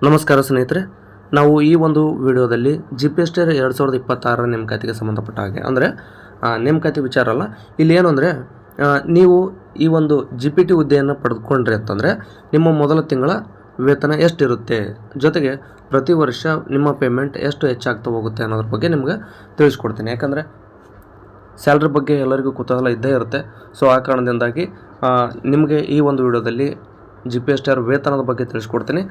ನಮಸ್ಕಾರ ಸ್ನೇಹಿತರೆ, ನಾವು ಈ ಒಂದು ವಿಡಿಯೋದಲ್ಲಿ GPSTR 2026 ನೇಮಕಾತಿಗೆ ಸಂಬಂಧಪಟ್ಟ ಹಾಗೆ ಅಂದರೆ ನೇಮಕಾತಿ ವಿಚಾರ ಅಲ್ಲ, ಇಲ್ಲಿ ಏನು ಅಂದರೆ ನೀವು ಈ ಒಂದು GPT ಹುದ್ದೆಯನ್ನು ಪಡೆದುಕೊಂಡ್ರಿ ಅಂತಂದರೆ ನಿಮ್ಮ ಮೊದಲ ತಿಂಗಳ ವೇತನ ಎಷ್ಟಿರುತ್ತೆ, ಜೊತೆಗೆ ಪ್ರತಿ ವರ್ಷ ನಿಮ್ಮ ಪೇಮೆಂಟ್ ಎಷ್ಟು ಹೆಚ್ಚಾಗ್ತಾ ಹೋಗುತ್ತೆ ಅನ್ನೋದ್ರ ಬಗ್ಗೆ ನಿಮಗೆ ತಿಳಿಸ್ಕೊಡ್ತೀನಿ. ಯಾಕಂದರೆ ಸ್ಯಾಲ್ರಿ ಬಗ್ಗೆ ಎಲ್ಲರಿಗೂ ಕುತೂಹಲ ಇದ್ದೇ ಇರುತ್ತೆ. ಸೊ ಆ ಕಾರಣದಿಂದಾಗಿ ನಿಮಗೆ ಈ ಒಂದು ವಿಡಿಯೋದಲ್ಲಿ GPSTR ವೇತನದ ಬಗ್ಗೆ ತಿಳಿಸ್ಕೊಡ್ತೀನಿ.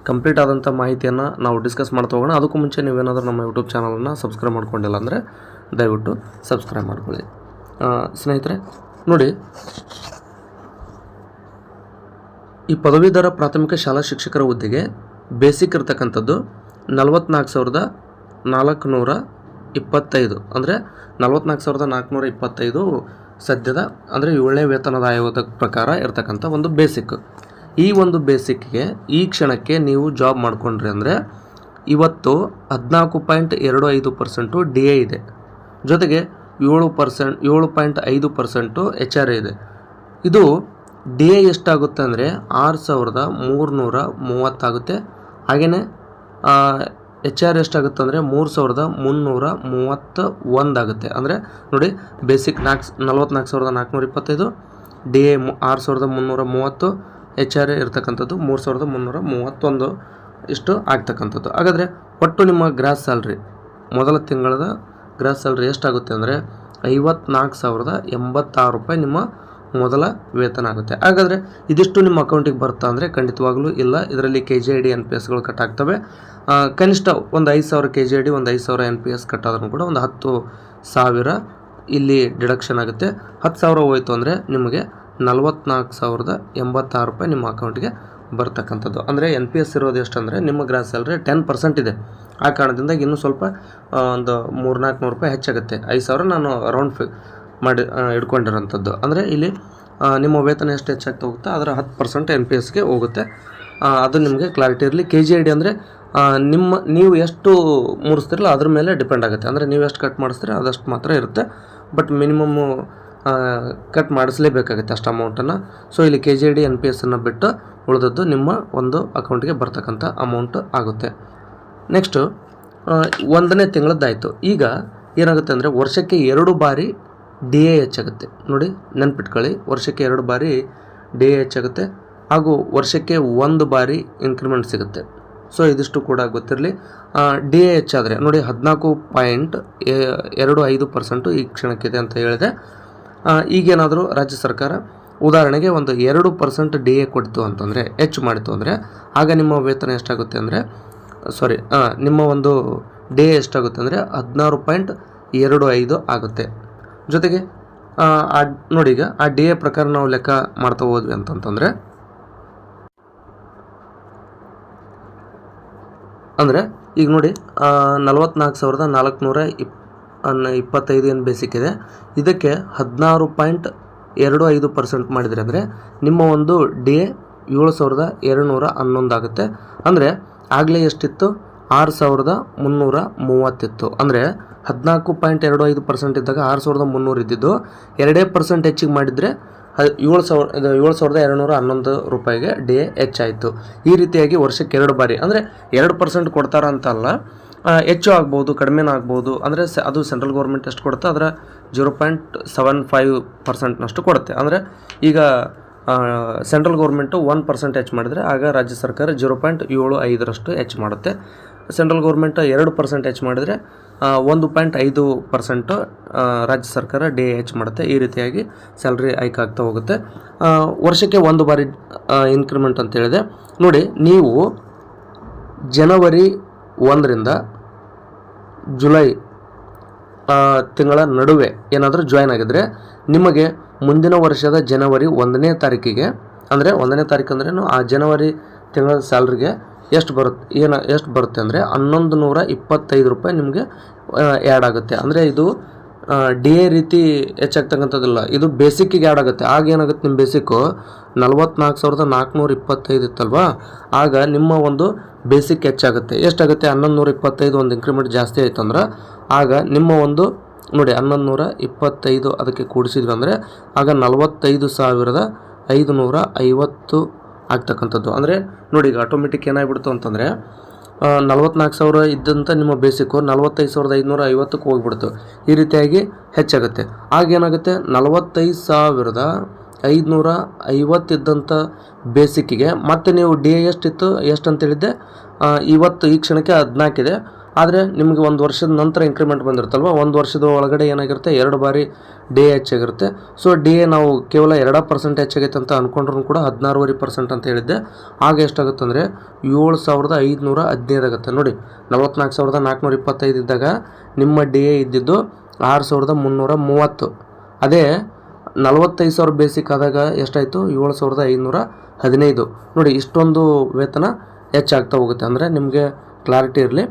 ಕಂಪ್ಲೀಟ್ ಆದಂಥ ಮಾಹಿತಿಯನ್ನು ನಾವು ಡಿಸ್ಕಸ್ ಮಾಡ್ತಾ ಹೋಗೋಣ. ಅದಕ್ಕೂ ಮುಂಚೆ ನೀವೇನಾದರೂ ನಮ್ಮ ಯೂಟ್ಯೂಬ್ ಚಾನಲನ್ನು ಸಬ್ಸ್ಕ್ರೈಬ್ ಮಾಡ್ಕೊಂಡಿಲ್ಲ ಅಂದರೆ ದಯವಿಟ್ಟು ಸಬ್ಸ್ಕ್ರೈಬ್ ಮಾಡ್ಕೊಳ್ಳಿ. ಸ್ನೇಹಿತರೆ ನೋಡಿ, ಈ ಪದವೀಧರ ಪ್ರಾಥಮಿಕ ಶಾಲಾ ಶಿಕ್ಷಕರ ಹುದ್ದೆಗೆ ಬೇಸಿಕ್ ಇರತಕ್ಕಂಥದ್ದು 44,425 ಅಂದರೆ 44,425 ಸದ್ಯದ ಅಂದರೆ 7ನೇ ವೇತನದ ಆಯೋಗದ ಪ್ರಕಾರ ಇರತಕ್ಕಂಥ ಒಂದು ಬೇಸಿಕ್. ಈ ಒಂದು ಬೇಸಿಕ್ಗೆ ಈ ಕ್ಷಣಕ್ಕೆ ನೀವು ಜಾಬ್ ಮಾಡಿಕೊಂಡ್ರಿ ಅಂದರೆ ಇವತ್ತು 14.25% DA ಇದೆ, ಜೊತೆಗೆ 7.5% HR ಇದೆ. ಇದು DA ಎಷ್ಟಾಗುತ್ತೆ ಅಂದರೆ 6,330 ಆಗುತ್ತೆ. ಹಾಗೆಯೇ HR ಎಷ್ಟಾಗುತ್ತೆ ಅಂದರೆ 3,331 ಆಗುತ್ತೆ. ಅಂದರೆ ನೋಡಿ, ಬೇಸಿಕ್ 44,425, DA 6,330, HR ಇರ್ತಕ್ಕಂಥದ್ದು 3,331 ಇಷ್ಟು ಆಗ್ತಕ್ಕಂಥದ್ದು. ಹಾಗಾದರೆ ಒಟ್ಟು ನಿಮ್ಮ ಗ್ರಾಸ್ ಸ್ಯಾಲ್ರಿ, ಮೊದಲ ತಿಂಗಳದ ಗ್ರಾಸ್ ಸ್ಯಾಲ್ರಿ ಎಷ್ಟಾಗುತ್ತೆ ಅಂದರೆ 54,086 ರೂಪಾಯಿ ನಿಮ್ಮ ಮೊದಲ ವೇತನ ಆಗುತ್ತೆ. ಹಾಗಾದರೆ ಇದಿಷ್ಟು ನಿಮ್ಮ ಅಕೌಂಟಿಗೆ ಬರುತ್ತಾ ಅಂದರೆ ಖಂಡಿತವಾಗಲೂ ಇಲ್ಲ. ಇದರಲ್ಲಿ KJID NPSಗಳು ಕಟ್ ಆಗ್ತವೆ. ಕನಿಷ್ಠ ಒಂದು 5,000 KJID, ಒಂದು 5,000 NPS ಕಟ್ ಆದ್ರೂ ಕೂಡ ಒಂದು 10,000 ಇಲ್ಲಿ ಡಿಡಕ್ಷನ್ ಆಗುತ್ತೆ. 10,000 ಹೋಯಿತು ಅಂದರೆ ನಿಮಗೆ 44,086 ರೂಪಾಯಿ ನಿಮ್ಮ ಅಕೌಂಟಿಗೆ ಬರ್ತಕ್ಕಂಥದ್ದು. ಅಂದರೆ NPS ಇರೋದು ಎಷ್ಟು ಅಂದರೆ ನಿಮ್ಮ ಗ್ರಾಸ್ ಸ್ಯಾಲ್ರಿ 10% ಇದೆ. ಆ ಕಾರಣದಿಂದ ಇನ್ನೂ ಸ್ವಲ್ಪ ಒಂದು 300-400 ರೂಪಾಯಿ ಹೆಚ್ಚಾಗುತ್ತೆ. 5,000 ನಾನು ರೌಂಡ್ ಮಾಡಿ ಇಟ್ಕೊಂಡಿರೋಂಥದ್ದು. ಅಂದರೆ ಇಲ್ಲಿ ನಿಮ್ಮ ವೇತನ ಎಷ್ಟು ಹೆಚ್ಚಾಗ್ತಾ ಹೋಗುತ್ತೆ ಅದರ 10% NPSಗೆ ಹೋಗುತ್ತೆ. ಅದು ನಿಮಗೆ ಕ್ಲಾರಿಟಿ ಇರಲಿ. KJID ಅಂದರೆ ನೀವು ಎಷ್ಟು ಮೂಡಿಸ್ತಿರಲ್ಲ ಅದ್ರ ಮೇಲೆ ಡಿಪೆಂಡ್ ಆಗುತ್ತೆ. ಅಂದರೆ ನೀವು ಎಷ್ಟು ಕಟ್ ಮಾಡಿಸ್ತೀರ ಅದಷ್ಟು ಮಾತ್ರ ಇರುತ್ತೆ. ಬಟ್ ಮಿನಿಮಮ್ಮು ಕಟ್ ಮಾಡಿಸಲೇಬೇಕಾಗುತ್ತೆ ಅಷ್ಟು ಅಮೌಂಟನ್ನು. ಸೊ ಇಲ್ಲಿ KJID NPSನ್ನು ಬಿಟ್ಟು ಉಳಿದದ್ದು ನಿಮ್ಮ ಒಂದು ಅಕೌಂಟಿಗೆ ಬರ್ತಕ್ಕಂಥ ಅಮೌಂಟ್ ಆಗುತ್ತೆ. ನೆಕ್ಸ್ಟು 1ನೇ ತಿಂಗಳದ್ದಾಯಿತು. ಈಗ ಏನಾಗುತ್ತೆ ಅಂದರೆ ವರ್ಷಕ್ಕೆ 2 ಬಾರಿ DA ಹೆಚ್ಚಾಗುತ್ತೆ. ನೋಡಿ, ನೆನ್ಪಿಟ್ಕೊಳ್ಳಿ, ವರ್ಷಕ್ಕೆ 2 ಬಾರಿ DA ಹೆಚ್ಚಾಗುತ್ತೆ ಹಾಗೂ ವರ್ಷಕ್ಕೆ 1 ಬಾರಿ ಇನ್ಕ್ರಿಮೆಂಟ್ ಸಿಗುತ್ತೆ. ಸೊ ಇದಿಷ್ಟು ಕೂಡ ಗೊತ್ತಿರಲಿ. DA ಹೆಚ್ಚಾದರೆ ನೋಡಿ 14.25% ಈ ಕ್ಷಣಕ್ಕಿದೆ ಅಂತ ಹೇಳಿದೆ. ಈಗೇನಾದರೂ ರಾಜ್ಯ ಸರ್ಕಾರ ಉದಾಹರಣೆಗೆ ಒಂದು 2% DA ಕೊಡ್ತು ಅಂತಂದರೆ, ಹೆಚ್ಚು ಮಾಡಿತು ಅಂದರೆ ಆಗ ನಿಮ್ಮ ವೇತನ ಎಷ್ಟಾಗುತ್ತೆ ಅಂದರೆ ನಿಮ್ಮ ಒಂದು DA ಎಷ್ಟಾಗುತ್ತೆ ಅಂದರೆ 16.25 ಆಗುತ್ತೆ. ಜೊತೆಗೆ ನೋಡಿ, ಈಗ ಆ DA ಪ್ರಕಾರ ನಾವು ಲೆಕ್ಕ ಮಾಡ್ತಾ ಹೋದ್ವಿ ಅಂತಂತಂದರೆ ಅಂದರೆ ಈಗ ನೋಡಿ 44,425 ಏನು ಬೇಸಿಕ್ ಇದೆ, ಇದಕ್ಕೆ 16.25% ಮಾಡಿದರೆ ಅಂದರೆ ನಿಮ್ಮ ಒಂದು DA 7,211 ಆಗುತ್ತೆ. ಅಂದರೆ ಆಗಲೇ ಎಷ್ಟಿತ್ತು, 6,330 ಇತ್ತು. ಅಂದರೆ 14.25% ಇದ್ದಾಗ 6,300 ಇದ್ದಿದ್ದು 2% ಹೆಚ್ಚಿಗೆ ಮಾಡಿದರೆ 7,211 ರೂಪಾಯಿಗೆ DA ಹೆಚ್ಚಾಯಿತು. ಈ ರೀತಿಯಾಗಿ ವರ್ಷಕ್ಕೆ 2 ಬಾರಿ ಅಂದರೆ 2% ಕೊಡ್ತಾರ ಅಂತಲ್ಲ, ಹೆಚ್ಚು ಆಗ್ಬೋದು, ಕಡಿಮೆನೂ ಆಗ್ಬೋದು. ಅಂದರೆ ಅದು ಸೆಂಟ್ರಲ್ ಗೌರ್ಮೆಂಟ್ ಎಷ್ಟು ಕೊಡುತ್ತೆ ಅದರ 0.75% ಕೊಡುತ್ತೆ. ಅಂದರೆ ಈಗ ಸೆಂಟ್ರಲ್ ಗೌರ್ಮೆಂಟು 1% ಹೆಚ್ಚು ಮಾಡಿದರೆ ಆಗ ರಾಜ್ಯ ಸರ್ಕಾರ 0.75 ಹೆಚ್ಚು ಮಾಡುತ್ತೆ. ಸೆಂಟ್ರಲ್ ಗೌರ್ಮೆಂಟ್ 2% ಹೆಚ್ಚು ಮಾಡಿದರೆ 1.5% ರಾಜ್ಯ ಸರ್ಕಾರ DA ಹೆಚ್ಚು ಮಾಡುತ್ತೆ. ಈ ರೀತಿಯಾಗಿ ಸ್ಯಾಲ್ರಿ ಹೈಕ್ ಆಗ್ತಾ ಹೋಗುತ್ತೆ. ವರ್ಷಕ್ಕೆ 1 ಬಾರಿ ಇನ್ಕ್ರಿಮೆಂಟ್ ಅಂತ ಹೇಳಿದೆ. ನೋಡಿ, ನೀವು ಜನವರಿ 1ರಿಂದ ಜುಲೈ ತಿಂಗಳ ನಡುವೆ ಏನಾದರೂ ಜಾಯ್ನ್ ಆಗಿದರೆ ನಿಮಗೆ ಮುಂದಿನ ವರ್ಷದ ಜನವರಿ 1ನೇ ತಾರೀಕಿಗೆ, ಅಂದರೆ 1ನೇ ತಾರೀಕು ಅಂದ್ರೇನು, ಆ ಜನವರಿ ತಿಂಗಳ ಸ್ಯಾಲ್ರಿಗೆ ಎಷ್ಟು ಬರುತ್ತೆ ಅಂದರೆ 1,125 ರೂಪಾಯಿ ನಿಮಗೆ ಆ್ಯಡ್ ಆಗುತ್ತೆ. ಅಂದರೆ ಇದು DA ರೀತಿ ಹೆಚ್ಚಾಗ್ತಕ್ಕಂಥದ್ದಿಲ್ಲ, ಇದು ಬೇಸಿಕ್ಕಿಗೆ ಆ್ಯಡ್ ಆಗುತ್ತೆ. ಆಗ ಏನಾಗುತ್ತೆ, ನಿಮ್ಮ ಬೇಸಿಕ್ಕು 44,425 ಇತ್ತಲ್ವಾ, ಆಗ ನಿಮ್ಮ ಒಂದು ಬೇಸಿಕ್ ಹೆಚ್ಚಾಗುತ್ತೆ. ಎಷ್ಟಾಗುತ್ತೆ, 1,125 ಒಂದು ಇನ್ಕ್ರಿಮೆಂಟ್ ಜಾಸ್ತಿ ಆಯಿತು ಅಂದ್ರೆ ಆಗ ನಿಮ್ಮ ಒಂದು ನೋಡಿ 1,125 ಅದಕ್ಕೆ ಕೂಡಿಸಿದ್ವಿ ಅಂದರೆ ಆಗ 45,550 ಆಗ್ತಕ್ಕಂಥದ್ದು. ಅಂದರೆ ನೋಡಿ ಈಗ ಆಟೋಮೆಟಿಕ್ ಏನಾಗ್ಬಿಡ್ತು ಅಂತಂದರೆ 44,000 ಇದ್ದಂಥ ನಿಮ್ಮ ಬೇಸಿಕ್ಕು 45,550ಕ್ಕೆ ಹೋಗಿಬಿಡ್ತು. ಈ ರೀತಿಯಾಗಿ ಹೆಚ್ಚಾಗುತ್ತೆ. ಆಗೇನಾಗುತ್ತೆ 45,550 ಇದ್ದಂಥ ಬೇಸಿಕ್ಕಿಗೆ ಮತ್ತೆ ನೀವು ಡಿ ಎ ಎಷ್ಟಿತ್ತು ಎಷ್ಟು ಅಂತೇಳಿದ್ದೆ, ಇವತ್ತು ಈ ಕ್ಷಣಕ್ಕೆ 14 ಇದೆ. ಆದರೆ ನಿಮಗೆ ಒಂದು ವರ್ಷದ ನಂತರ ಇಂಕ್ರಿಮೆಂಟ್ ಬಂದಿರುತ್ತಲ್ವ, ಒಂದು ವರ್ಷದ ಒಳಗಡೆ ಏನಾಗಿರುತ್ತೆ 2 ಬಾರಿ ಡಿ ಎ ಹೆಚ್ಚಾಗಿರುತ್ತೆ. ಸೊ ಡಿ ಎ ನಾವು ಕೇವಲ 2% ಹೆಚ್ಚಾಗೈತೆ ಅಂತ ಅಂದ್ಕೊಂಡ್ರೂ ಕೂಡ 16.5% ಅಂತ ಹೇಳಿದ್ದೆ. ಆಗ ಎಷ್ಟಾಗುತ್ತೆ ಅಂದರೆ 7,515 ಆಗುತ್ತೆ. ನೋಡಿ 44,425 ಇದ್ದಾಗ ನಿಮ್ಮ ಡಿ ಎ ಇದ್ದಿದ್ದು 6,330. ಅದೇ 45,000 ಬೇಸಿಕ್ ಆದಾಗ ಎಷ್ಟಾಯಿತು 7,515. ನೋಡಿ ಇಷ್ಟೊಂದು ವೇತನ ಹೆಚ್ಚಾಗ್ತಾ ಹೋಗುತ್ತೆ. ಅಂದರೆ ನಿಮಗೆ ಕ್ಲಾರಿಟಿ ಇರಲಿ,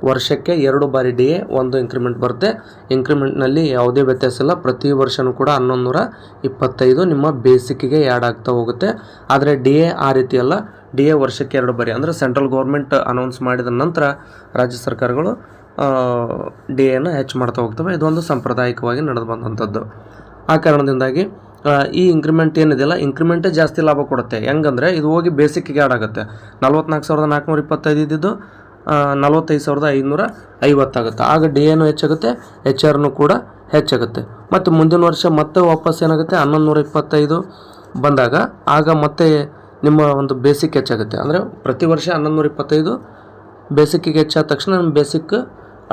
ವರ್ಷಕ್ಕೆ 2 ಬಾರಿ ಡಿ ಎ, 1 ಇಂಕ್ರಿಮೆಂಟ್ ಬರುತ್ತೆ. ಇಂಕ್ರಿಮೆಂಟ್ನಲ್ಲಿ ಯಾವುದೇ ವ್ಯತ್ಯಾಸ ಇಲ್ಲ. ಪ್ರತಿ ವರ್ಷವೂ ಕೂಡ 1125 ನಿಮ್ಮ ಬೇಸಿಕ್ಕಿಗೆ ಆ್ಯಡ್ ಆಗ್ತಾ ಹೋಗುತ್ತೆ. ಆದರೆ ಡಿ ಎ ಆ ರೀತಿ ಅಲ್ಲ, ಡಿ ಎ ವರ್ಷಕ್ಕೆ 2 ಬಾರಿ. ಅಂದರೆ ಸೆಂಟ್ರಲ್ ಗೌರ್ಮೆಂಟ್ ಅನೌನ್ಸ್ ಮಾಡಿದ ನಂತರ ರಾಜ್ಯ ಸರ್ಕಾರಗಳು ಡಿ ಎನ ಹೆಚ್ಚು ಮಾಡ್ತಾ ಹೋಗ್ತವೆ. ಇದೊಂದು ಸಾಂಪ್ರದಾಯಿಕವಾಗಿ ನಡೆದು ಬಂದಂಥದ್ದು. ಆ ಕಾರಣದಿಂದಾಗಿ ಈ ಇಂಕ್ರಿಮೆಂಟ್ ಏನಿದೆಯಲ್ಲ, ಇಂಕ್ರಿಮೆಂಟೇ ಜಾಸ್ತಿ ಲಾಭ ಕೊಡುತ್ತೆ. ಹೆಂಗಂದರೆ ಇದು ಹೋಗಿ ಬೇಸಿಕ್ಕಿಗೆ ಆ್ಯಡ್ ಆಗುತ್ತೆ. 44,425 ಇದ್ದಿದ್ದು 45,550 ಆಗುತ್ತೆ. ಆಗ ಡಿ ಎನೂ ಹೆಚ್ಚಾಗುತ್ತೆ, ಎಚ್ ಆರ್ನು ಕೂಡ ಹೆಚ್ಚಾಗುತ್ತೆ. ಮತ್ತು ಮುಂದಿನ ವರ್ಷ ಮತ್ತೆ ವಾಪಸ್ ಏನಾಗುತ್ತೆ 1125 ಬಂದಾಗ ಆಗ ಮತ್ತೆ ನಿಮ್ಮ ಒಂದು ಬೇಸಿಕ್ ಹೆಚ್ಚಾಗುತ್ತೆ. ಅಂದರೆ ಪ್ರತಿ ವರ್ಷ 1125 ಬೇಸಿಕ್ಕಿಗೆ ಹೆಚ್ಚಾದ ತಕ್ಷಣ ನಿಮ್ಮ ಬೇಸಿಕ್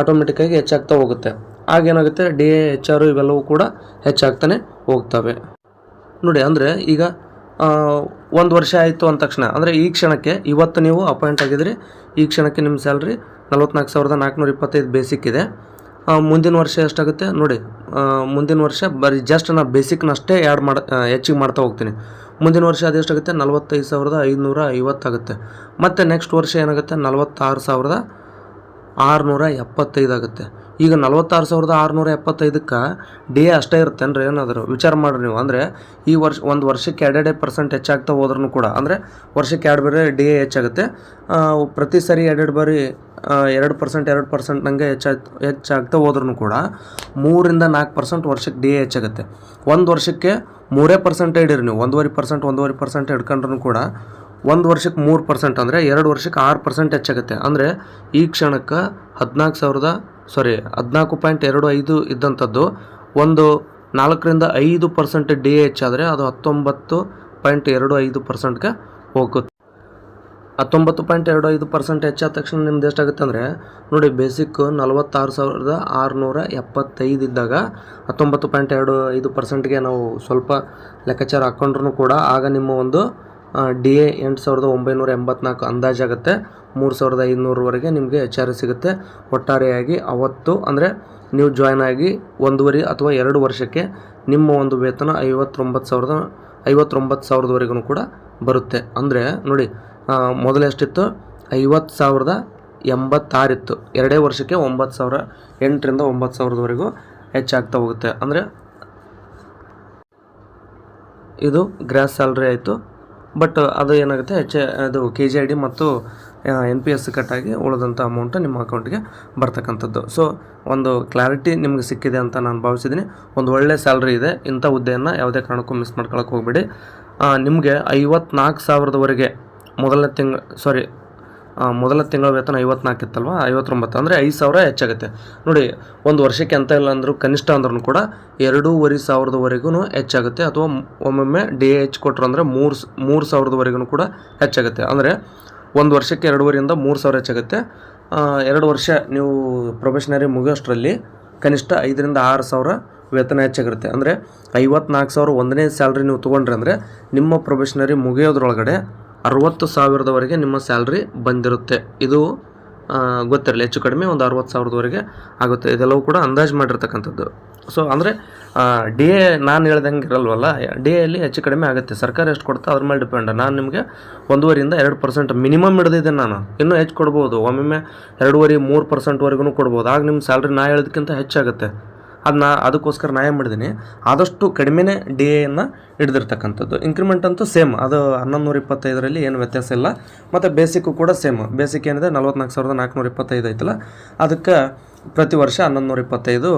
ಆಟೋಮೆಟಿಕ್ಕಾಗಿ ಹೆಚ್ಚಾಗ್ತಾ ಹೋಗುತ್ತೆ. ಆಗೇನಾಗುತ್ತೆ ಡಿ ಎ, ಎಚ್ ಆರು ಇವೆಲ್ಲವೂ ಕೂಡ ಹೆಚ್ಚಾಗ್ತಾನೆ ಹೋಗ್ತವೆ. ನೋಡಿ ಅಂದರೆ ಈಗ 1 ವರ್ಷ ಆಯಿತು ಅಂದ ತಕ್ಷಣ, ಅಂದರೆ ಈ ಕ್ಷಣಕ್ಕೆ ಇವತ್ತು ನೀವು ಅಪಾಯಿಂಟ್ ಆಗಿದ್ರಿ, ಈ ಕ್ಷಣಕ್ಕೆ ನಿಮ್ಮ ಸ್ಯಾಲ್ರಿ 44,425 ಬೇಸಿಕ್ ಇದೆ. ಮುಂದಿನ ವರ್ಷ ಎಷ್ಟಾಗುತ್ತೆ ನೋಡಿ, ಮುಂದಿನ ವರ್ಷ ಬರೀ ಜಸ್ಟ್ ನಾನು ಬೇಸಿಕ್ನಷ್ಟೇ ಹೆಚ್ಚಿಗೆ ಮಾಡ್ತಾ ಹೋಗ್ತೀನಿ. ಮುಂದಿನ ವರ್ಷ ಅದೆಷ್ಟಾಗುತ್ತೆ 45,550 ಆಗುತ್ತೆ. ಮತ್ತು ನೆಕ್ಸ್ಟ್ ವರ್ಷ ಏನಾಗುತ್ತೆ 46,675 ಆಗುತ್ತೆ. ಈಗ 46,675ಕ್ಕೆ ಡಿ ಎ ಅಷ್ಟೇ ಇರುತ್ತೇನ್ರಿ ಏನಾದರೂ ವಿಚಾರ ಮಾಡಿರಿ ನೀವು. ಅಂದರೆ ಈ ಒಂದು ವರ್ಷಕ್ಕೆ 2% ಹೆಚ್ಚಾಗ್ತಾ ಹೋದ್ರೂ ಕೂಡ, ಅಂದರೆ ವರ್ಷಕ್ಕೆ 2 ಬಾರಿ ಡಿ ಎ ಹೆಚ್ಚಾಗುತ್ತೆ. ಪ್ರತಿ ಸರಿ 2 ಬಾರಿ 2% ನಂಗೆ ಹೆಚ್ಚಾಗ್ತಾ ಹೋದ್ರೂ ಕೂಡ 3-4% ವರ್ಷಕ್ಕೆ ಡಿ ಎ ಹೆಚ್ಚಾಗುತ್ತೆ. ಒಂದು ವರ್ಷಕ್ಕೆ 3% ಹಿಡೀರಿ ನೀವು, 1.5% ಹಿಡ್ಕೊಂಡ್ರೂ ಕೂಡ 1 ವರ್ಷಕ್ಕೆ 3%, ಅಂದರೆ 2 ವರ್ಷಕ್ಕೆ 6% ಹೆಚ್ಚಾಗುತ್ತೆ. ಅಂದರೆ ಈ ಕ್ಷಣಕ್ಕೆ 14.25 ಇದ್ದಂಥದ್ದು ಒಂದು 4-5% ಡಿ ಎ ಹೆಚ್ಚಾದರೆ ಅದು 19.25%ಗೆ ಹೋಗುತ್ತೆ. 19.25% ಹೆಚ್ಚಾದ ತಕ್ಷಣ ನಿಮ್ದು ಎಷ್ಟಾಗುತ್ತೆ ಅಂದರೆ ನೋಡಿ, ಬೇಸಿಕ್ 46,675 ಇದ್ದಾಗ 19.25%ಗೆ ನಾವು ಸ್ವಲ್ಪ ಲೆಕ್ಕಾಚಾರ ಹಾಕ್ಕೊಂಡ್ರೂ ಕೂಡ ಆಗ ನಿಮ್ಮ ಒಂದು ಡಿ ಎ 8,984 ಅಂದಾಜಾಗುತ್ತೆ. 3,500ವರೆಗೆ ನಿಮಗೆ ಎಚ್ ಆರ್ ಸಿಗುತ್ತೆ. ಒಟ್ಟಾರೆಯಾಗಿ ಅವತ್ತು ಅಂದರೆ ನೀವು ಜಾಯ್ನ್ ಆಗಿ 1.5 ಅಥವಾ 2 ವರ್ಷಕ್ಕೆ ನಿಮ್ಮ ಒಂದು ವೇತನ 59,000ವರೆಗೂ ಕೂಡ ಬರುತ್ತೆ. ಅಂದರೆ ನೋಡಿ, ಮೊದಲು ಎಷ್ಟಿತ್ತು 50,086 ಇತ್ತು. 2 ವರ್ಷಕ್ಕೆ 9,000, 8ರಿಂದ 9,000ವರೆಗೂ ಹೆಚ್ಚಾಗ್ತಾ ಹೋಗುತ್ತೆ. ಅಂದರೆ ಇದು ಗ್ರಾಸ್ ಸ್ಯಾಲ್ರಿ ಆಯಿತು. ಬಟ್ ಅದು ಏನಾಗುತ್ತೆ ಅದು KGID ಮತ್ತು NPS ಕಟ್ಟಾಗಿ ಉಳಿದಂಥ ಅಮೌಂಟು ನಿಮ್ಮ ಅಕೌಂಟ್ಗೆ ಬರ್ತಕ್ಕಂಥದ್ದು. ಸೊ ಒಂದು ಕ್ಲಾರಿಟಿ ನಿಮಗೆ ಸಿಕ್ಕಿದೆ ಅಂತ ನಾನು ಭಾವಿಸಿದ್ದೀನಿ. ಒಂದು ಒಳ್ಳೆ ಸ್ಯಾಲ್ರಿ ಇದೆ. ಇಂಥ ಹುದ್ದೆಯನ್ನು ಯಾವುದೇ ಕಾರಣಕ್ಕೂ ಮಿಸ್ ಮಾಡ್ಕೊಳಕ್ಕೆ ಹೋಗಬೇಡಿ. ನಿಮಗೆ 54,000ವರೆಗೆ ಮೊದಲ ತಿಂಗಳ ವೇತನ 54 ಇತ್ತಲ್ವ, 59 ಅಂದರೆ 5,000 ಹೆಚ್ಚಾಗುತ್ತೆ. ನೋಡಿ, ಒಂದು ವರ್ಷಕ್ಕೆ ಅಂತ ಇಲ್ಲ ಅಂದರೂ ಕನಿಷ್ಠ ಅಂದ್ರೂ ಕೂಡ 2,500ವರೆಗೂ ಹೆಚ್ಚಾಗುತ್ತೆ. ಅಥವಾ ಒಮ್ಮೊಮ್ಮೆ ಡಿ ಎ ಹೆಚ್ಚು ಕೊಟ್ಟರು ಅಂದರೆ 3,000ವರೆಗೂ ಕೂಡ ಹೆಚ್ಚಾಗುತ್ತೆ. ಅಂದರೆ ಒಂದು ವರ್ಷಕ್ಕೆ 2,500ರಿಂದ 3,000 ಹೆಚ್ಚಾಗುತ್ತೆ. 2 ವರ್ಷ ನೀವು ಪ್ರೊಬೆಷನರಿ ಮುಗಿಯೋಷ್ಟರಲ್ಲಿ ಕನಿಷ್ಠ 5,000ರಿಂದ 6,000 ವೇತನ ಹೆಚ್ಚಾಗಿರುತ್ತೆ. ಅಂದರೆ 54,000 ಒಂದನೇ ಸ್ಯಾಲ್ರಿ ನೀವು ತೊಗೊಂಡ್ರೆ ಅಂದರೆ ನಿಮ್ಮ ಪ್ರೊಬೆಷನರಿ ಮುಗಿಯೋದ್ರೊಳಗಡೆ 60,000ವರೆಗೆ ನಿಮ್ಮ ಸ್ಯಾಲ್ರಿ ಬಂದಿರುತ್ತೆ. ಇದು ಗೊತ್ತಿರಲಿ, ಹೆಚ್ಚು ಕಡಿಮೆ ಒಂದು 60,000ವರೆಗೆ ಆಗುತ್ತೆ. ಇದೆಲ್ಲವೂ ಕೂಡ ಅಂದಾಜು ಮಾಡಿರ್ತಕ್ಕಂಥದ್ದು. ಸೊ ಅಂದರೆ ಡಿ ಎ ನಾನು ಹೇಳ್ದಂಗೆ ಇರಲ್ವಲ್ಲ, ಡಿ ಎಲ್ಲಿ ಹೆಚ್ಚು ಕಡಿಮೆ ಆಗುತ್ತೆ. ಸರ್ಕಾರ ಎಷ್ಟು ಕೊಡ್ತಾ ಅದ್ರ ಮೇಲೆ ಡಿಪೆಂಡ್. ನಾನು ನಿಮಗೆ 1.5ರಿಂದ 2% ಮಿನಿಮಮ್ ಹಿಡಿದಿದ್ದೆ. ನಾನು ಇನ್ನೂ ಹೆಚ್ಚು ಕೊಡ್ಬೋದು, ಒಮ್ಮೊಮ್ಮೆ 2.5-3%ವರೆಗೂ ಕೊಡ್ಬೋದು. ಆಗ ನಿಮ್ಮ ಸ್ಯಾಲ್ರಿ ನಾ ಹೇಳೋದಕ್ಕಿಂತ ಹೆಚ್ಚಾಗುತ್ತೆ. ಅದಕ್ಕೋಸ್ಕರ ನಾ ಏನು ಮಾಡಿದ್ದೀನಿ, ಆದಷ್ಟು ಕಡಿಮೆನೇ ಡಿ ಎಯನ್ನು ಹಿಡಿದಿರ್ತಕ್ಕಂಥದ್ದು. ಇಂಕ್ರಿಮೆಂಟ್ ಅಂತೂ ಸೇಮ್, ಅದು 1125ರಲ್ಲಿ ಏನು ವ್ಯತ್ಯಾಸ ಇಲ್ಲ. ಮತ್ತು ಬೇಸಿಕ್ಕು ಕೂಡ ಸೇಮ್. ಬೇಸಿಕ್ ಏನಿದೆ 44,425 ಐತಲ್ಲ, ಅದಕ್ಕೆ ಪ್ರತಿ ವರ್ಷ 1125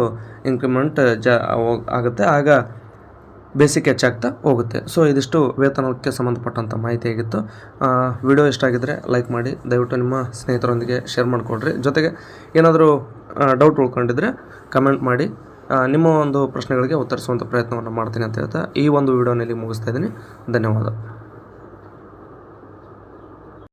ಇಂಕ್ರಿಮೆಂಟ್ ಆಗುತ್ತೆ. ಆಗ ಬೇಸಿಕ್ ಹೆಚ್ಚಾಗ್ತಾ ಹೋಗುತ್ತೆ. ಸೊ ಇದಿಷ್ಟು ವೇತನಕ್ಕೆ ಸಂಬಂಧಪಟ್ಟಂಥ ಮಾಹಿತಿ ಆಗಿತ್ತು. ವಿಡಿಯೋ ಇಷ್ಟ ಆಗಿದ್ದರೆ ಲೈಕ್ ಮಾಡಿ, ದಯವಿಟ್ಟು ನಿಮ್ಮ ಸ್ನೇಹಿತರೊಂದಿಗೆ ಶೇರ್ ಮಾಡಿಕೊಡ್ರಿ. ಜೊತೆಗೆ ಏನಾದರೂ ಡೌಟ್ ಉಳ್ಕೊಂಡಿದ್ರೆ ಕಮೆಂಟ್ ಮಾಡಿ, ನಿಮ್ಮ ಒಂದು ಪ್ರಶ್ನೆಗಳಿಗೆ ಉತ್ತರಿಸುವಂಥ ಪ್ರಯತ್ನವನ್ನು ಮಾಡ್ತೀನಿ ಅಂತ ಹೇಳ್ತಾ ಈ ಒಂದು ವಿಡಿಯೋನಲ್ಲಿ ಮುಗಿಸ್ತಾ ಇದ್ದೀನಿ. ಧನ್ಯವಾದ.